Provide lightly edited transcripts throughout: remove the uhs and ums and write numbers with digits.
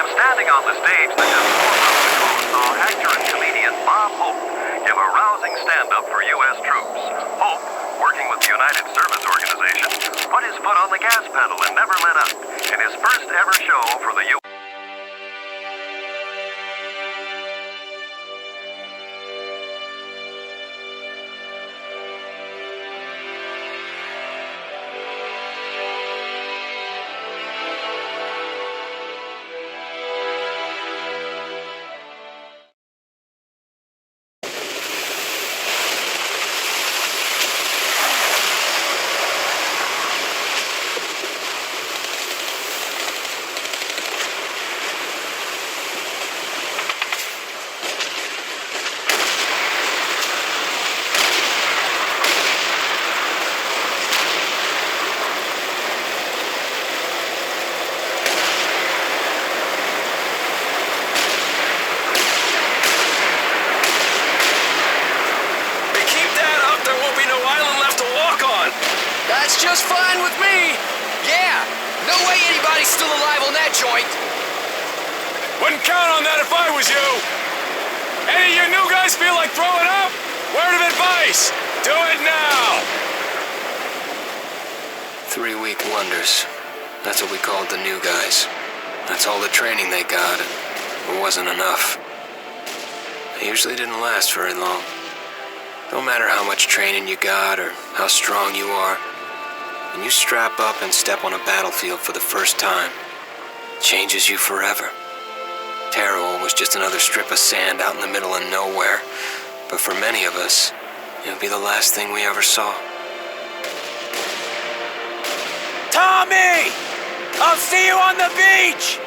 Standing on the stage that just 4 months ago saw actor and comedian Bob Hope give a rousing stand-up for U.S. troops. Hope, working with the United Service Organization, put his foot on the gas pedal and never let up in his first ever show for the U.S. That's just fine with me. Yeah, no way anybody's still alive on that joint. Wouldn't count on that if I was you. Any of you new guys feel like throwing up? Word of advice, do it now. 3-week wonders. That's what we called the new guys. That's all the training they got, and it wasn't enough. They usually didn't last very long. No matter how much training you got or how strong you are, when you strap up and step on a battlefield for the first time, it changes you forever. Terrell was just another strip of sand out in the middle of nowhere, but for many of us, it would be the last thing we ever saw. Tommy! I'll see you on the beach!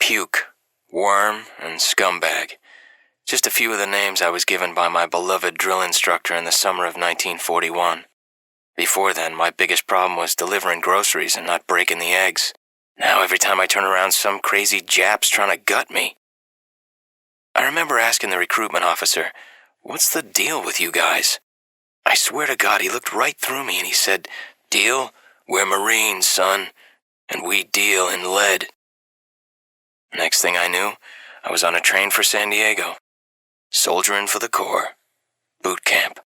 Puke, Worm, and Scumbag. Just a few of the names I was given by my beloved drill instructor in the summer of 1941. Before then, my biggest problem was delivering groceries and not breaking the eggs. Now every time I turn around, some crazy Jap's trying to gut me. I remember asking the recruitment officer, "What's the deal with you guys?" I swear to God, he looked right through me and he said, "Deal? We're Marines, son, and we deal in lead." Next thing I knew, I was on a train for San Diego. Soldiering for the Corps. Boot camp.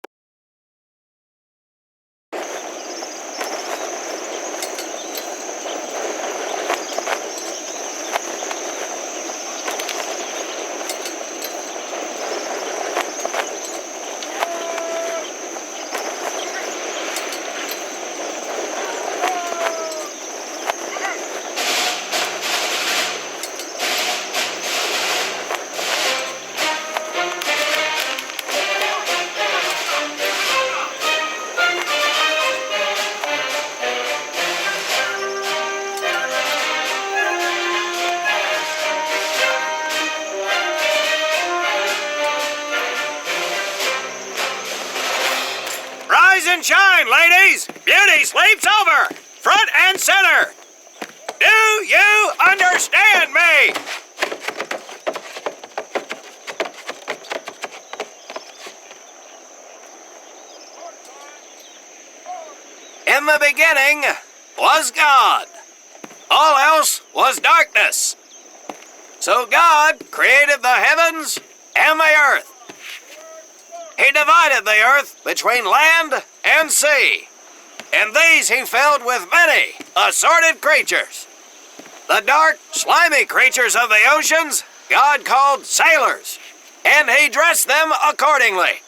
Rise and shine, ladies! Beauty sleeps over! Front and center! Do you understand me? In the beginning was God. All else was darkness. So God created the heavens and the earth. He divided the earth between land and sea, and these he filled with many assorted creatures. The dark, slimy creatures of the oceans God called sailors, and he dressed them accordingly.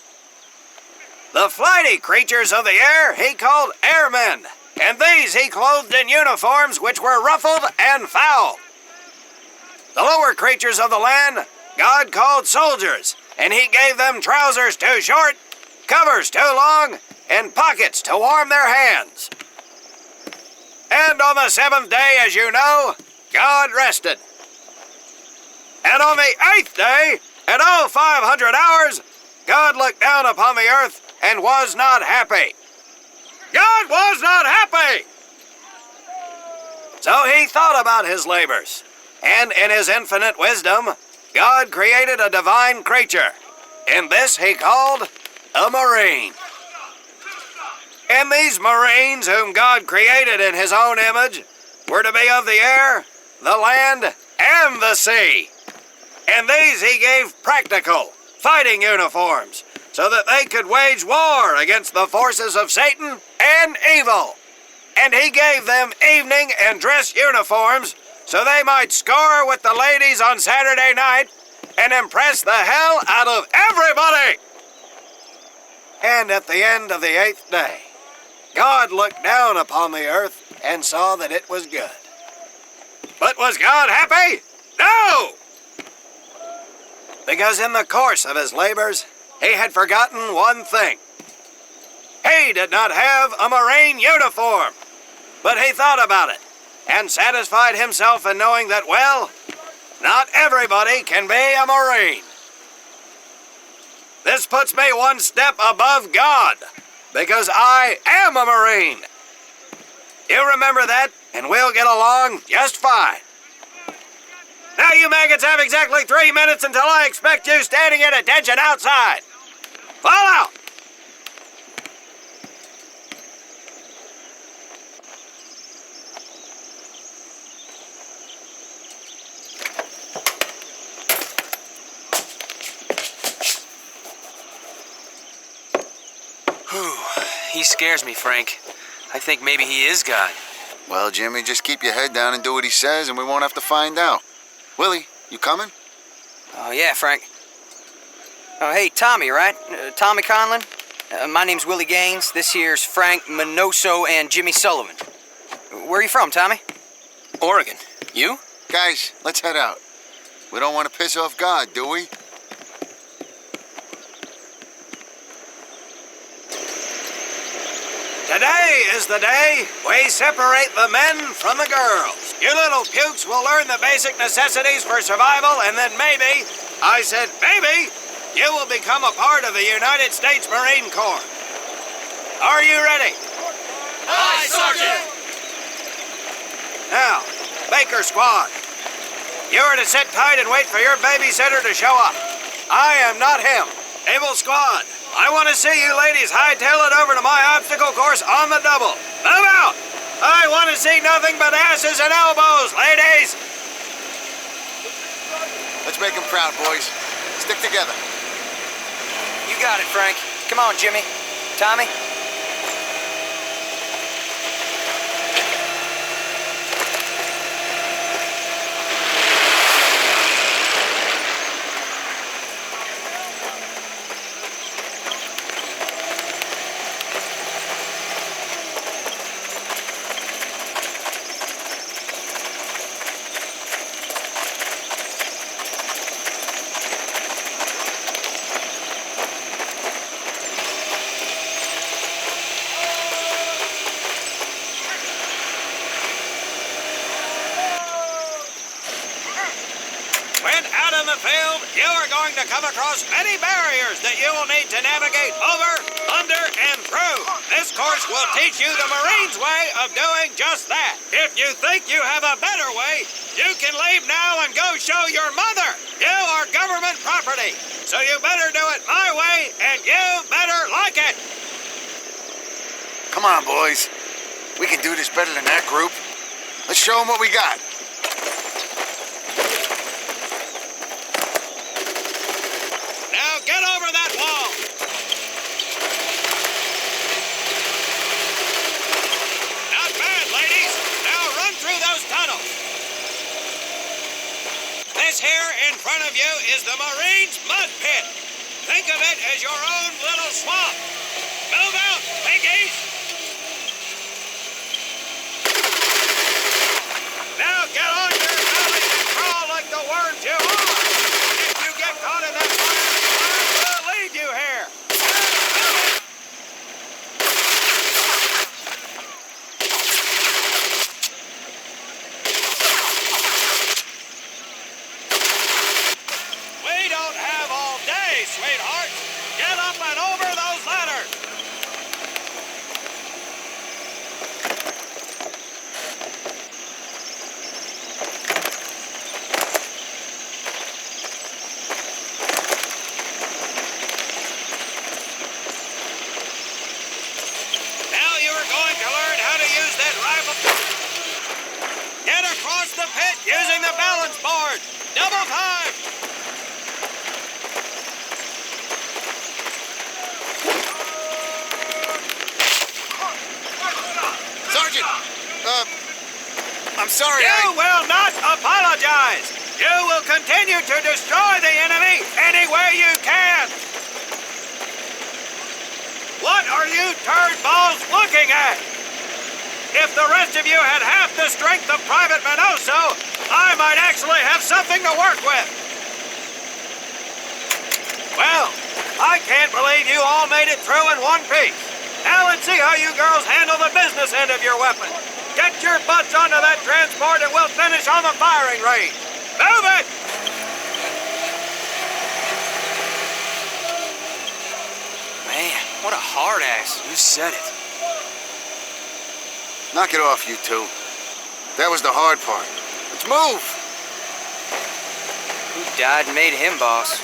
The flighty creatures of the air he called airmen, and these he clothed in uniforms which were ruffled and foul. The lower creatures of the land God called soldiers, and he gave them trousers too short, covers too long, and pockets to warm their hands. And on the seventh day, as you know, God rested. And on the eighth day, at 0500 hours, God looked down upon the earth and was not happy. God was not happy! So he thought about his labors, and in his infinite wisdom, God created a divine creature, and this he called a Marine. And these Marines, whom God created in his own image, were to be of the air, the land, and the sea. And these he gave practical, fighting uniforms, so that they could wage war against the forces of Satan and evil. And he gave them evening and dress uniforms, so they might score with the ladies on Saturday night and impress the hell out of everybody. And at the end of the eighth day, God looked down upon the earth and saw that it was good. But was God happy? No! Because in the course of his labors, he had forgotten one thing. He did not have a Marine uniform, but he thought about it and satisfied himself in knowing that, well, not everybody can be a Marine. This puts me one step above God, because I am a Marine. You remember that, and we'll get along just fine. Now you maggots have exactly 3 minutes until I expect you standing at attention outside. Fall out! He scares me, Frank. I think maybe he is God. Well, Jimmy, just keep your head down and do what he says, and we won't have to find out. Willie, you coming? Oh, yeah, Frank. Oh, hey, Tommy, right? Tommy Conlon? My name's Willie Gaines. This here's Frank Minoso and Jimmy Sullivan. Where are you from, Tommy? Oregon. You? Guys, let's head out. We don't want to piss off God, do we? Today is the day we separate the men from the girls. You little pukes will learn the basic necessities for survival, and then maybe, I said maybe, you will become a part of the United States Marine Corps. Are you ready? Aye, Sergeant! Now, Baker Squad, you are to sit tight and wait for your babysitter to show up. I am not him. Able Squad, I want to see you ladies hightail it over to my obstacle course on the double. Move out! I want to see nothing but asses and elbows, ladies! Let's make him proud, boys. Stick together. You got it, Frank. Come on, Jimmy. Tommy? When out in the field, you are going to come across many barriers that you will need to navigate over, under, and through. This course will teach you the Marines' way of doing just that. If you think you have a better way, you can leave now and go show your mother. You are government property, so you better do it my way, and you better like it. Come on, boys. We can do this better than that group. Let's show them what we got. Now get over that wall. Not bad, ladies. Now run through those tunnels. This here in front of you is the Marines' mud pit. Think of it as your own little swamp. Move out, piggies! Now get on your bellies and crawl like the worms you are. If you get caught in that fire, we'll leave you here. We don't have all day, sweethearts. Get up and over those ladders. Now you are going to learn how to use that rifle. Get across the pit using the balance board. Double time. Sergeant! I'm sorry, You will not apologize. You will continue to destroy the enemy any way you can. What are you turd balls looking at? If the rest of you had half the strength of Private Minoso, I might actually have something to work with. Well, I can't believe you all made it through in one piece. Now let's see how you girls handle the business end of your weapon. Get your butts onto that transport and we'll finish on the firing range. Move it! Man, what a hard ass. You said it. Knock it off, you two. That was the hard part. Let's move! Who died and made him boss?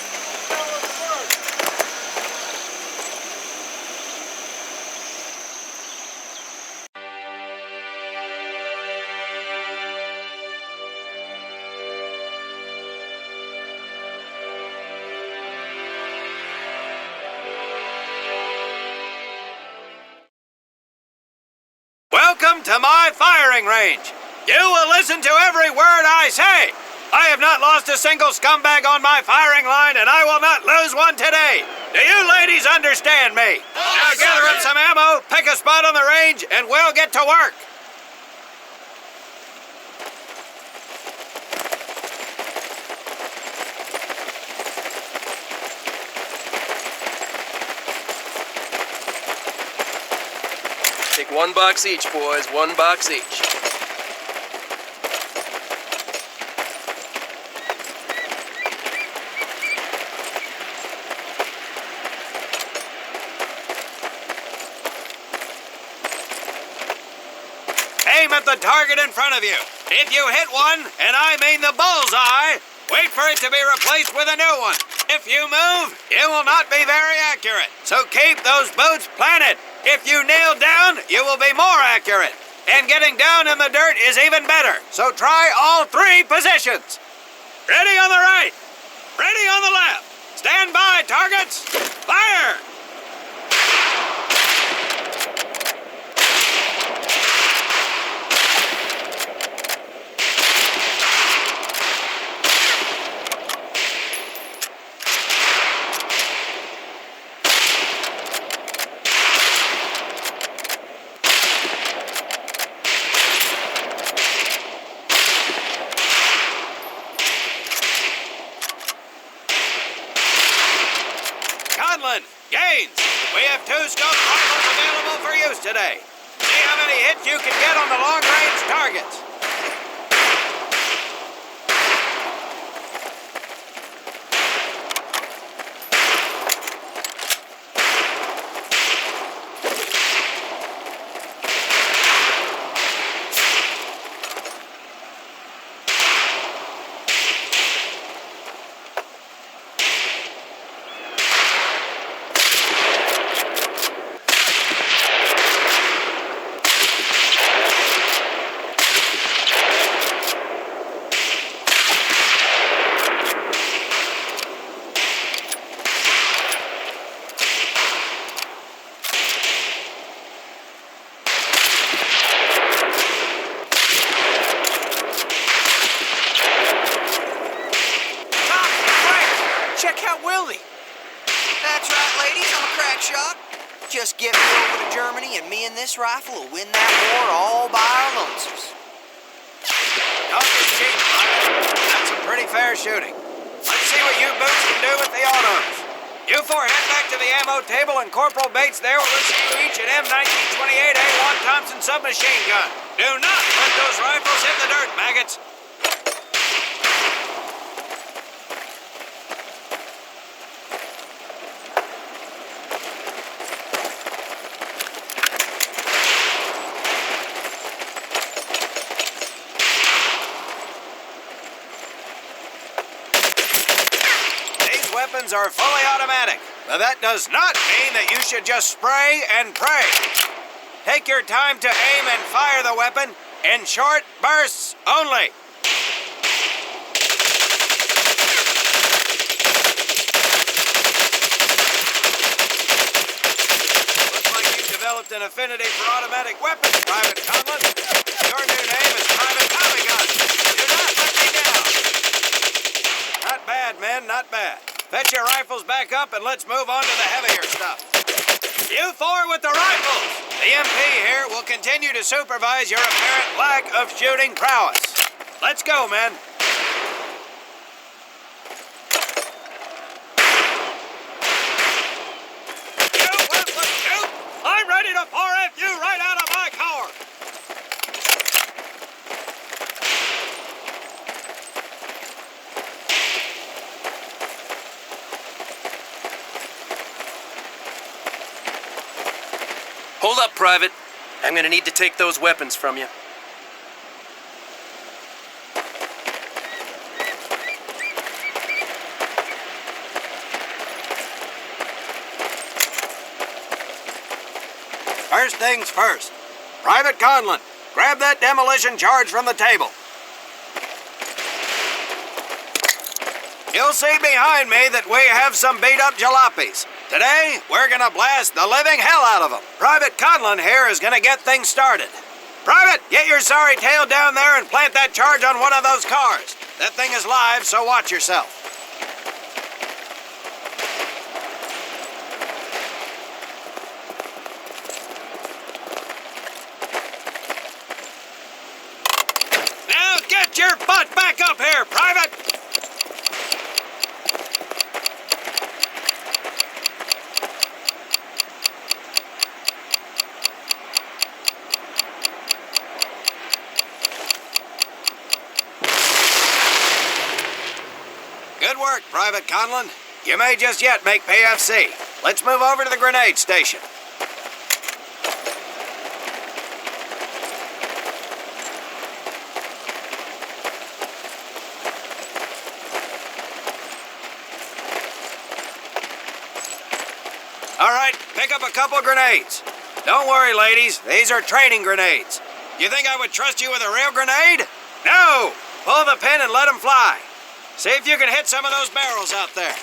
Welcome to my firing range. You will listen to every word I say. I have not lost a single scumbag on my firing line, and I will not lose one today. Do you ladies understand me? Now gather up some ammo, pick a spot on the range, and we'll get to work. $1 each, boys. $1 each. Aim at the target in front of you. If you hit one, and I mean the bullseye, wait for it to be replaced with a new one. If you move, it will not be very accurate. So keep those boots planted. If you nail down, you will be more accurate. And getting down in the dirt is even better. So try all 3 positions. Ready on the right. Ready on the left. Stand by, targets. Fire! Gaines, we have 2 scope rifles available for use today. See how many hits you can get on the long-range targets. Check out Willie. That's right, ladies. I'm a crack shot. Just get me over to Germany, and me and this rifle will win that war all by our lonesomes. Don't get cheap, Private. That's some pretty fair shooting. Let's see what you boots can do with the autos. You 4 head back to the ammo table, and Corporal Bates there will issue you each an M1928A1 Thompson submachine gun. Do not let those rifles hit the dirt, maggots. Weapons are fully automatic, but that does not mean that you should just spray and pray. Take your time to aim and fire the weapon in short bursts only. Looks like you've developed an affinity for automatic weapons, Private Conlon. Your new name is Private Tommy Gun. Do not let me down. Not bad, men, not bad. Fetch your rifles back up and let's move on to the heavier stuff. You 4 with the rifles! The MP here will continue to supervise your apparent lack of shooting prowess. Let's go, men. You worthless shoot! I'm ready to 4F you right out of my car! Hold up, Private. I'm gonna need to take those weapons from you. First things first. Private Conlon, grab that demolition charge from the table. You'll see behind me that we have some beat-up jalopies. Today, we're gonna blast the living hell out of them. Private Conlon here is gonna get things started. Private, get your sorry tail down there and plant that charge on one of those cars. That thing is live, so watch yourself. Now get your butt back up here, Private! Good work, Private Conlon. You may just yet make PFC. Let's move over to the grenade station. All right, pick up a couple grenades. Don't worry, ladies. These are training grenades. You think I would trust you with a real grenade? No! Pull the pin and let them fly. See if you can hit some of those barrels out there.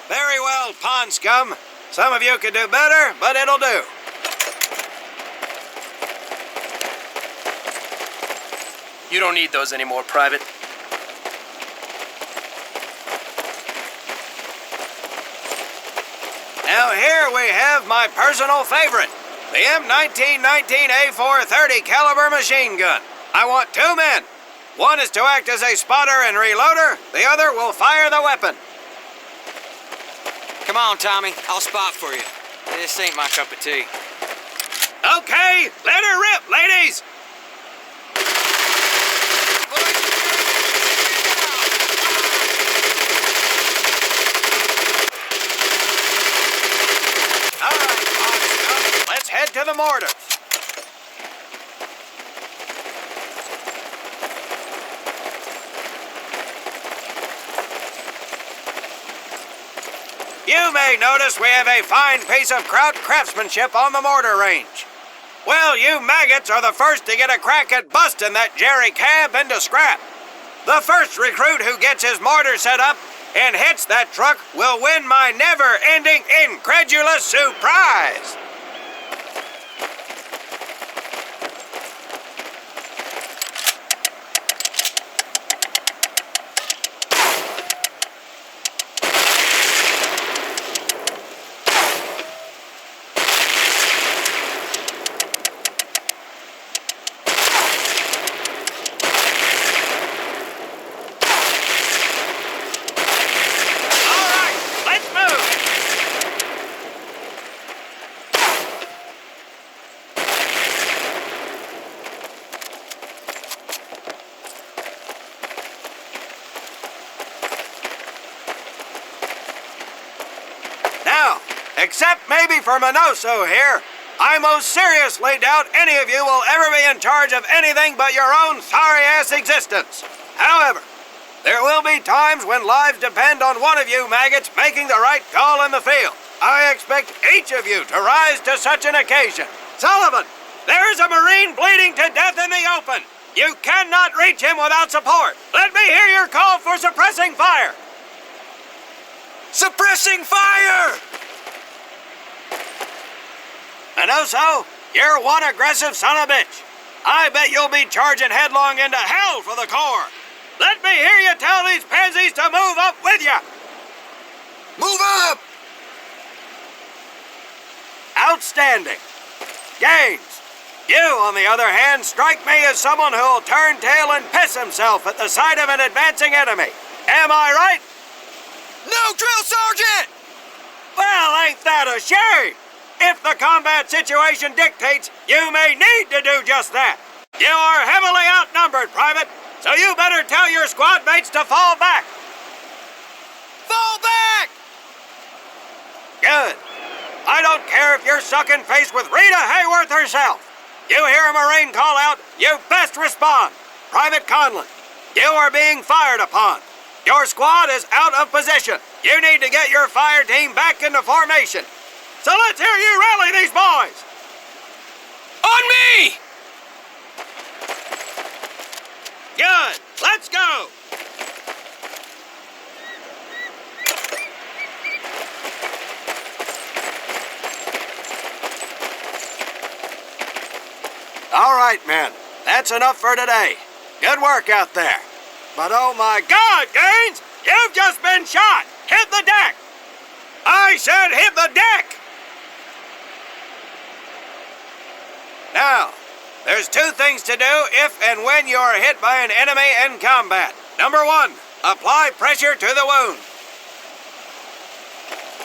Very well, pond scum. Some of you could do better, but it'll do. You don't need those anymore, Private. Now here we have my personal favorite, the M1919A430 caliber machine gun. I want 2 men. One is to act as a spotter and reloader. The other will fire the weapon. Come on, Tommy. I'll spot for you. This ain't my cup of tea. Okay, let her rip, ladies. All right, Bob, let's head to the mortars. You may notice we have a fine piece of kraut craftsmanship on the mortar range. Well, you maggots are the first to get a crack at busting that Jerry cab into scrap. The first recruit who gets his mortar set up and hits that truck will win my never-ending incredulous surprise. Now, except maybe for Minoso here, I most seriously doubt any of you will ever be in charge of anything but your own sorry-ass existence. However, there will be times when lives depend on one of you maggots making the right call in the field. I expect each of you to rise to such an occasion. Sullivan, there is a Marine bleeding to death in the open. You cannot reach him without support. Let me hear your call for suppressing fire. Suppressing fire! Minoso, you're one aggressive son of a bitch. I bet you'll be charging headlong into hell for the Corps. Let me hear you tell these pansies to move up with you. Move up! Outstanding. Gaines, you, on the other hand, strike me as someone who'll turn tail and piss himself at the sight of an advancing enemy. Am I right? No, Drill Sergeant! Well, ain't that a shame? If the combat situation dictates, you may need to do just that. You are heavily outnumbered, Private, so you better tell your squad mates to fall back. Fall back! Good. I don't care if you're sucking face with Rita Hayworth herself. You hear a Marine call out, you best respond. Private Conlon, you are being fired upon. Your squad is out of position. You need to get your fire team back into formation. So let's hear you rally these boys. On me! Good. Let's go. right, men. That's enough for today. Good work out there. But oh my God, Gaines! You've just been shot! Hit the deck! I said hit the deck! Now, there's two things to do if and when you are hit by an enemy in combat. Number one, apply pressure to the wound.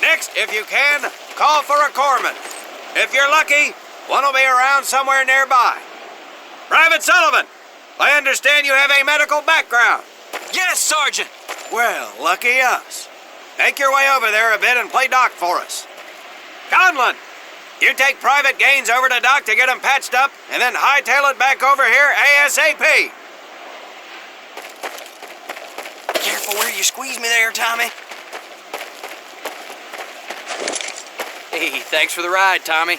Next, if you can, call for a corpsman. If you're lucky, one will be around somewhere nearby. Private Sullivan, I understand you have a medical background. Yes, Sergeant. Well, lucky us. Make your way over there a bit and play doc for us. Conlon, you take Private Gaines over to Doc to get him patched up, and then hightail it back over here ASAP. Careful where you squeeze me there, Tommy. Hey, thanks for the ride, Tommy.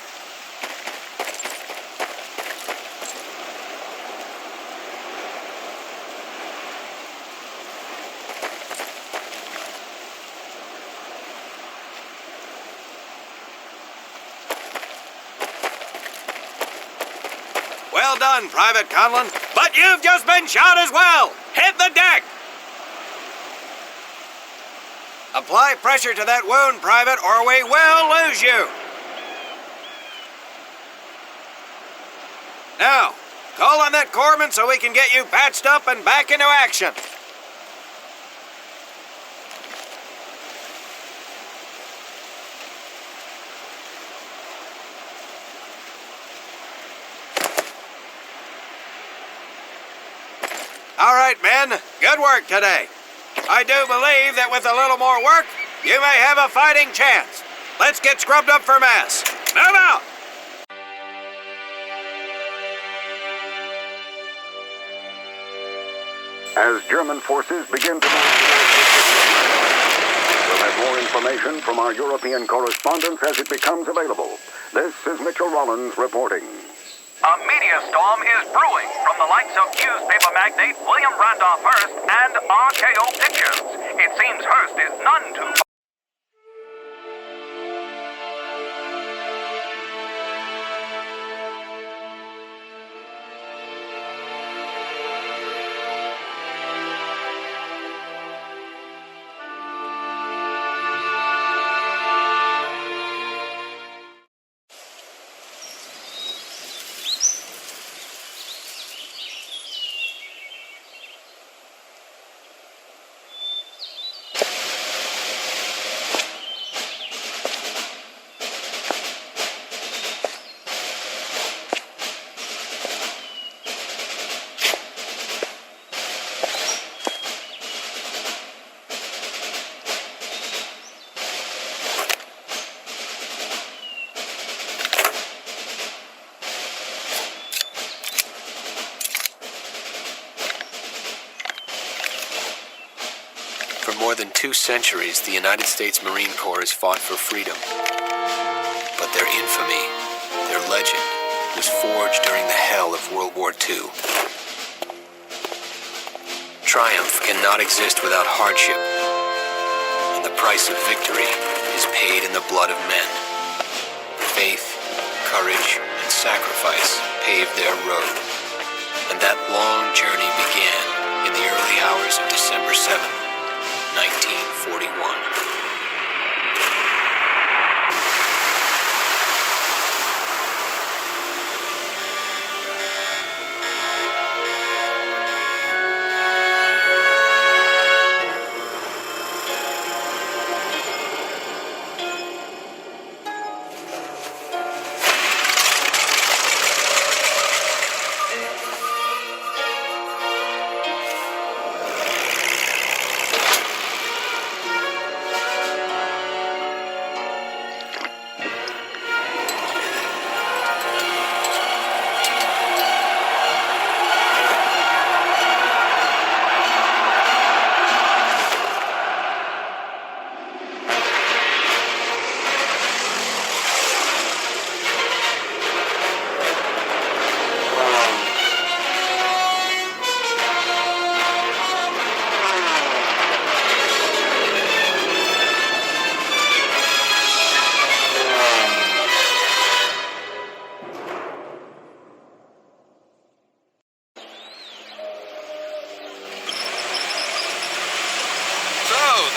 Well done, Private Conlon. But you've just been shot as well. Hit the deck. Apply pressure to that wound, Private, or we will lose you. Now, call on that corpsman so we can get you patched up and back into action. All right, men. Good work today. I do believe that with a little more work, you may have a fighting chance. Let's get scrubbed up for mass. Move out! As German forces begin to move, we'll have more information from our European correspondents as it becomes available. This is Mitchell Rollins reporting. A media storm is brewing from the likes of newspaper magnate William Randolph Hearst and RKO Pictures. It seems Hearst is none too... For more than 2 centuries, the United States Marine Corps has fought for freedom. But their infamy, their legend, was forged during the hell of World War II. Triumph cannot exist without hardship, and the price of victory is paid in the blood of men. Faith, courage, and sacrifice paved their road, and that long journey began in the early hours of December 7th, 1941.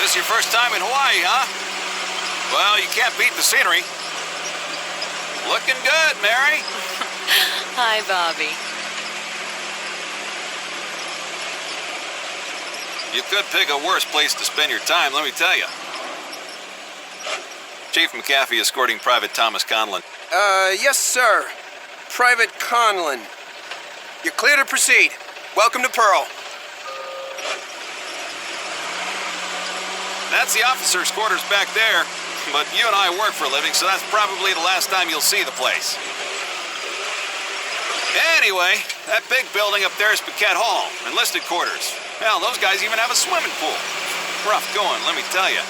This your first time in Hawaii, huh? Well, you can't beat the scenery. Looking good, Mary. Hi, Bobby. You could pick a worse place to spend your time, let me tell you. Chief McAfee escorting Private Thomas Conlon. Yes, sir. Private Conlon. You're clear to proceed. Welcome to Pearl. That's the officer's quarters back there. But you and I work for a living, so that's probably the last time you'll see the place. Anyway, that big building up there is Paquette Hall, enlisted quarters. Hell, those guys even have a swimming pool. Rough going, let me tell you.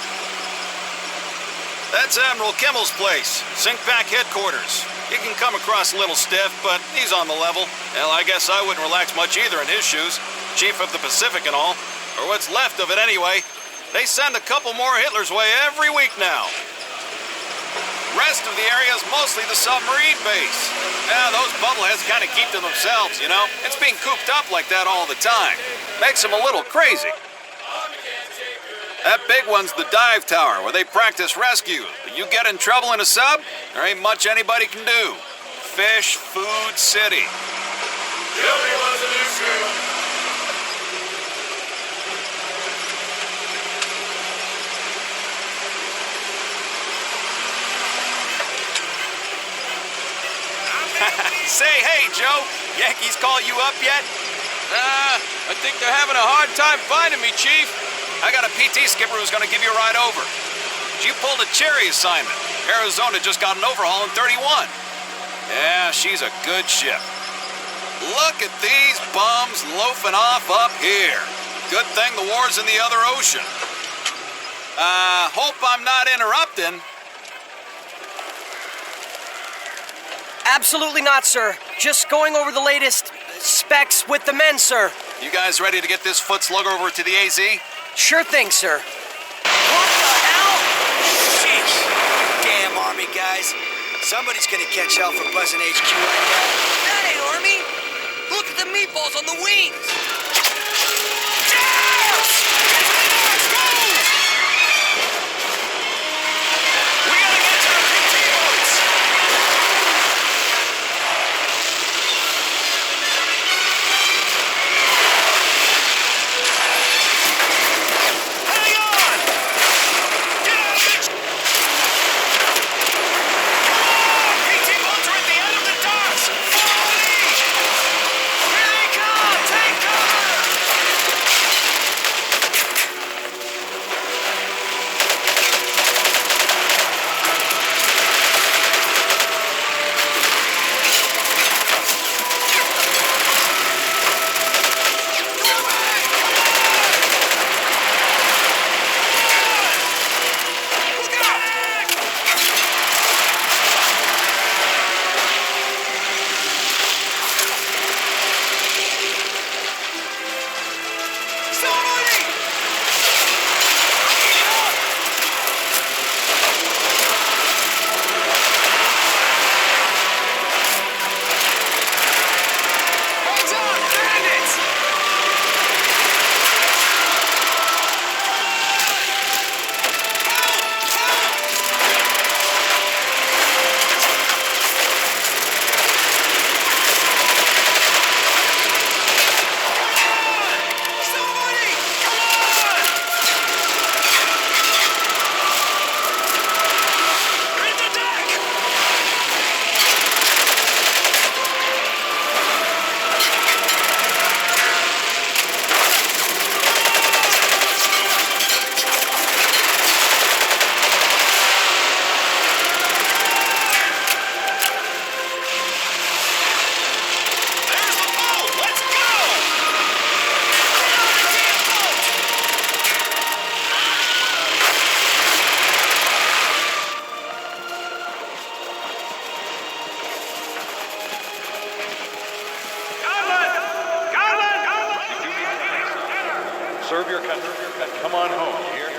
That's Admiral Kimmel's place, Sinkback headquarters. He can come across a little stiff, but he's on the level. Hell, I guess I wouldn't relax much either in his shoes. Chief of the Pacific and all. Or what's left of it anyway. They send a couple more Hitler's way every week now. Rest of the area is mostly the submarine base. Now, those bubbleheads kind of keep to themselves, you know? It's being cooped up like that all the time. Makes them a little crazy. That big one's the dive tower, where they practice rescue. But you get in trouble in a sub, there ain't much anybody can do. Fish, food, city. Say, hey, Joe, Yankees call you up yet? I think they're having a hard time finding me, Chief. I got a PT skipper who's gonna give you a ride over. You pulled a Cherry assignment. Arizona just got an overhaul in 31. Yeah, she's a good ship. Look at these bums loafing off up here. Good thing the war's in the other ocean. Hope I'm not interrupting. Absolutely not, sir. Just going over the latest specs with the men, sir. You guys ready to get this foot slug over to the AZ? Sure thing, sir. What the hell? Sheesh. Damn Army guys. Somebody's gonna catch hell for buzzing HQ like that. That ain't Army. Look at the meatballs on the wings. We gotta get to the PT boats! Hang on! Get out of it! PT boats are at the end of the docks! Follow me! Here they come! Take cover! Serve your country and come on home, you hear?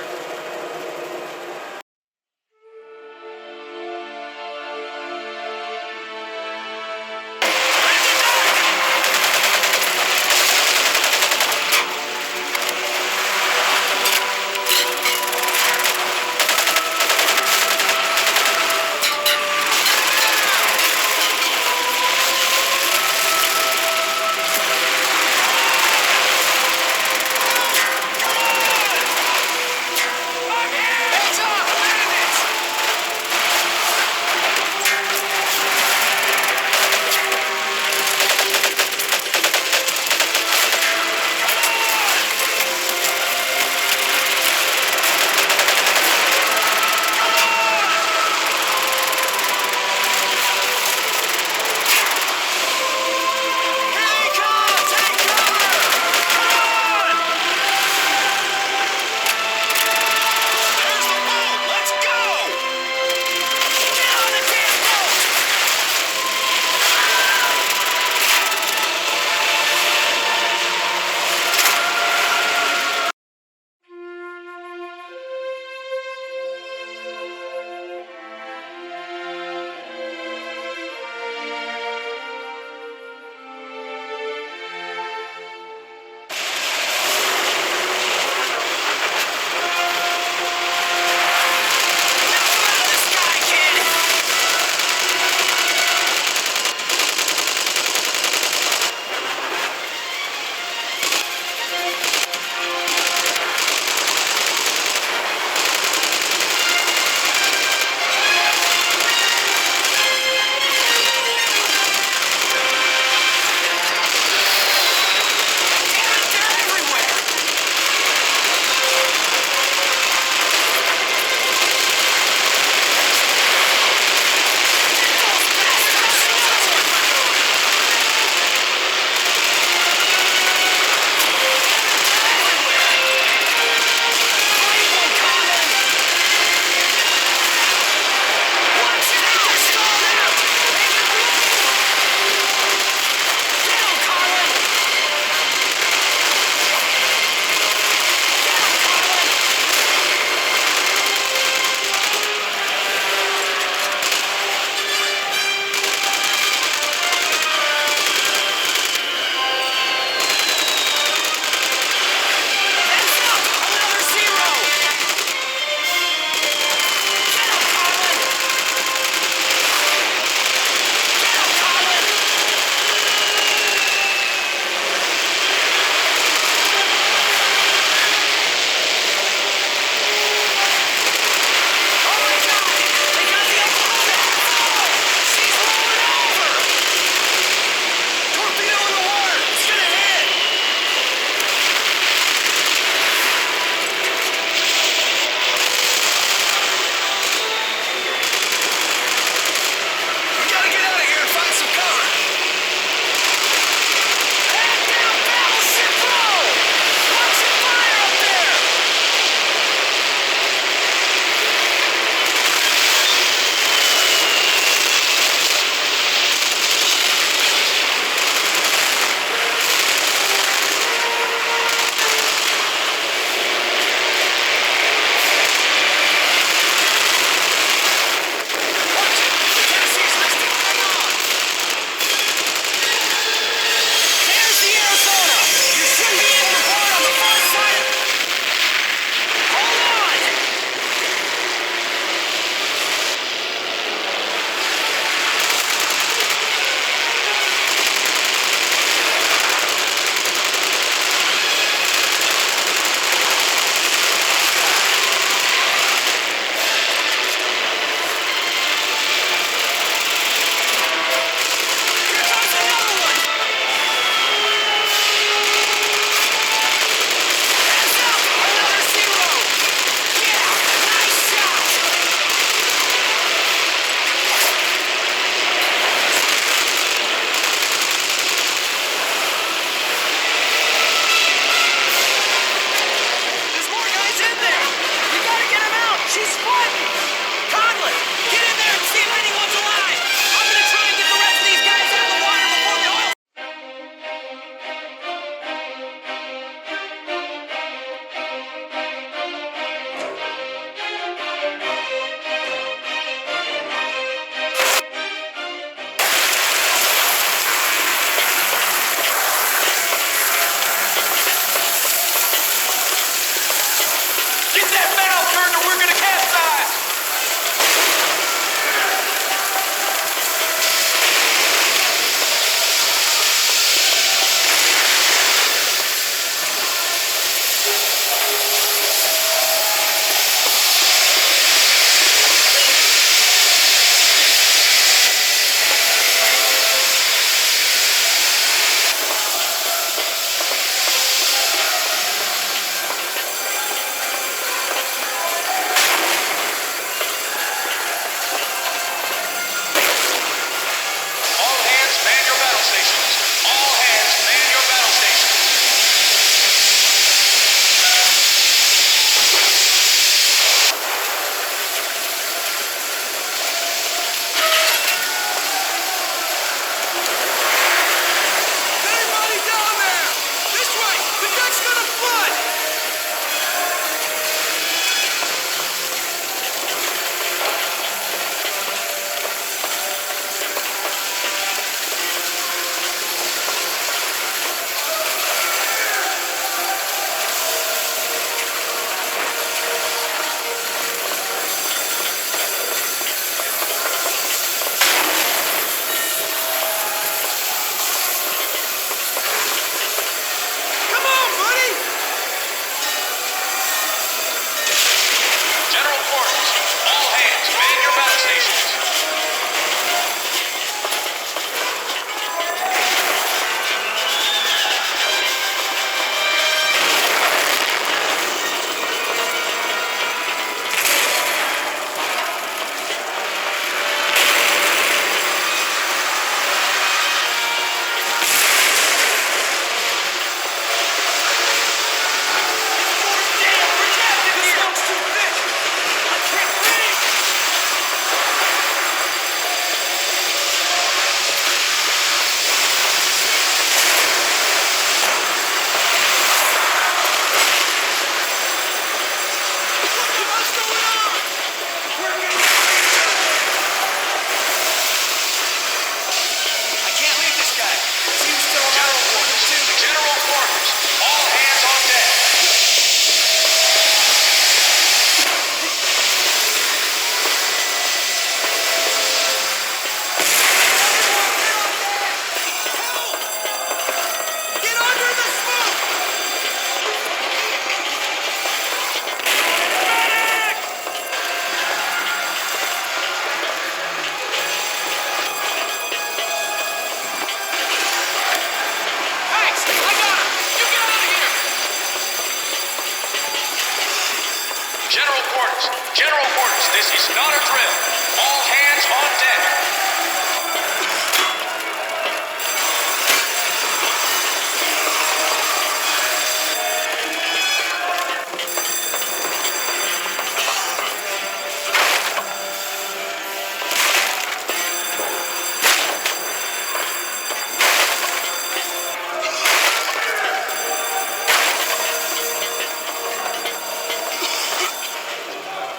General quarters. General quarters, this is not a drill. All hands on deck.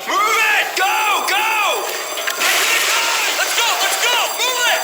Move it! Go! Go! Let's go! Let's go! Move it!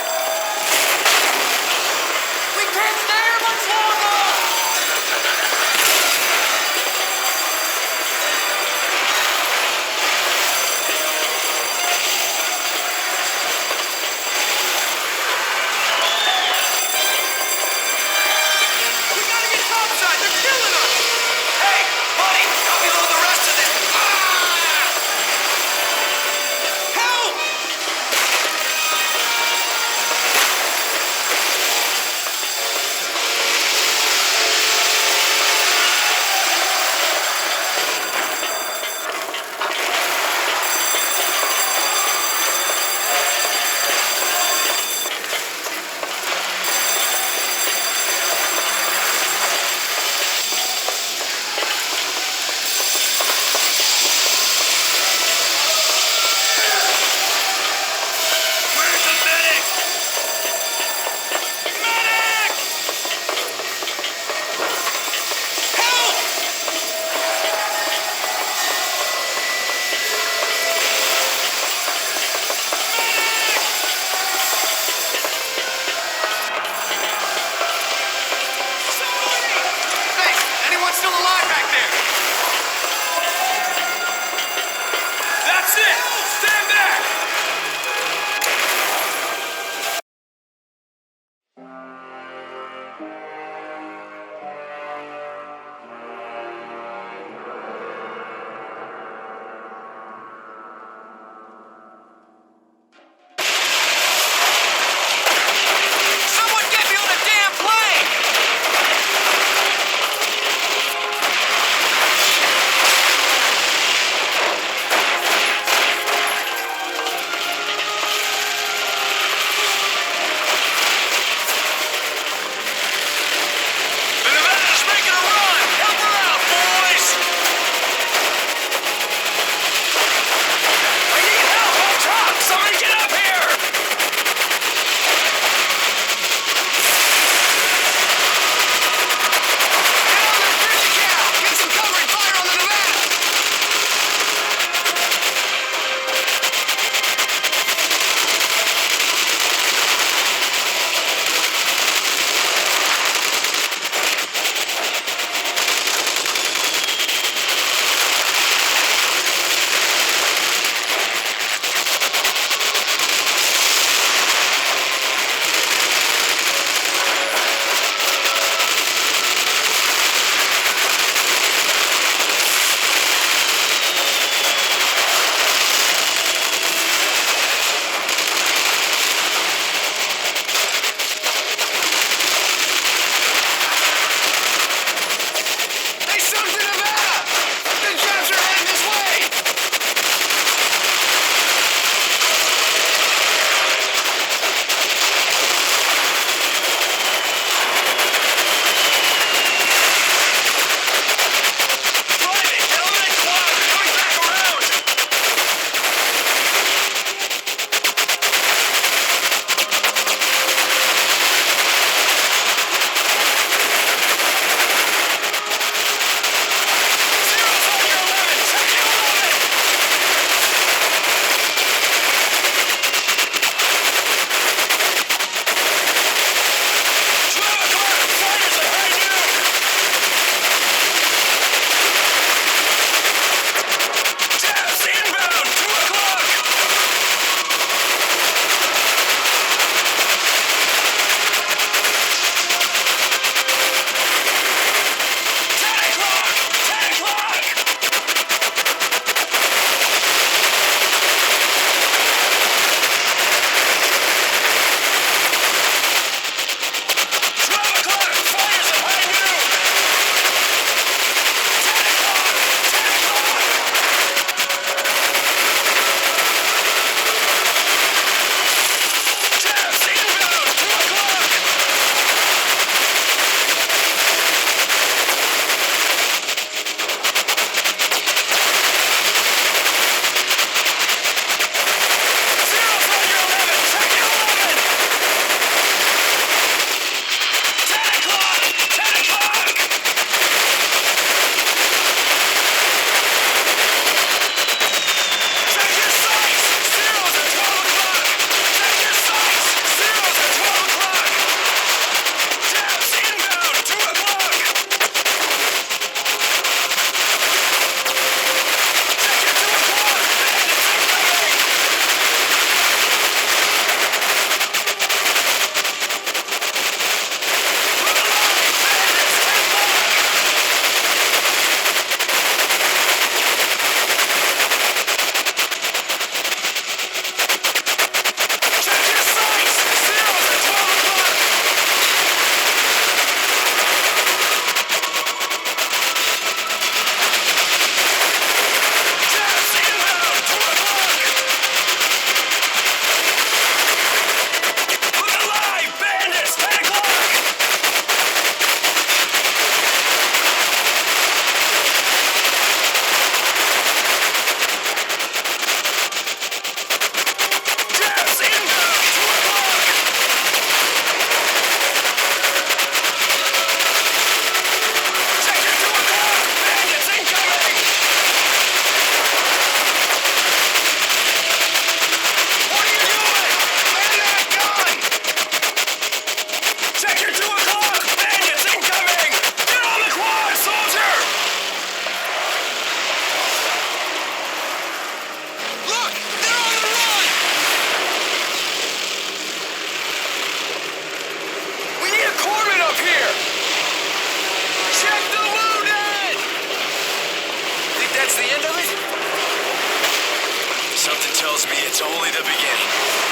Something tells me it's only the beginning.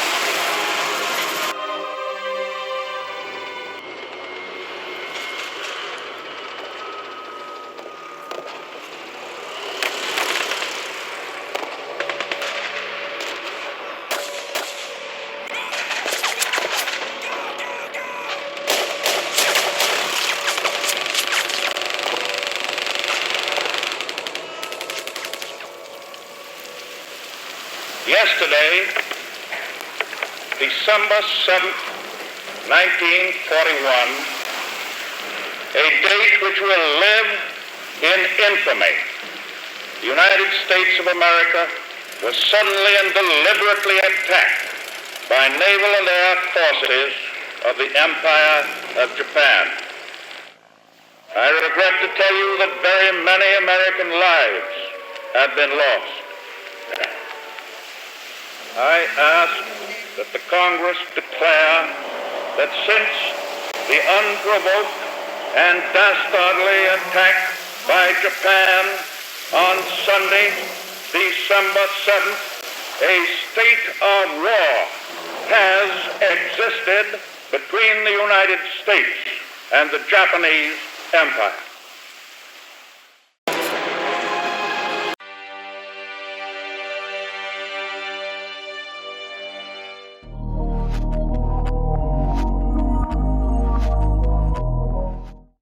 Yesterday, December 7th, 1941, a date which will live in infamy. The United States of America was suddenly and deliberately attacked by naval and air forces of the Empire of Japan. I regret to tell you that very many American lives have been lost. I ask that the Congress declare that since the unprovoked and dastardly attack by Japan on Sunday, December 7th, a state of war has existed between the United States and the Japanese Empire.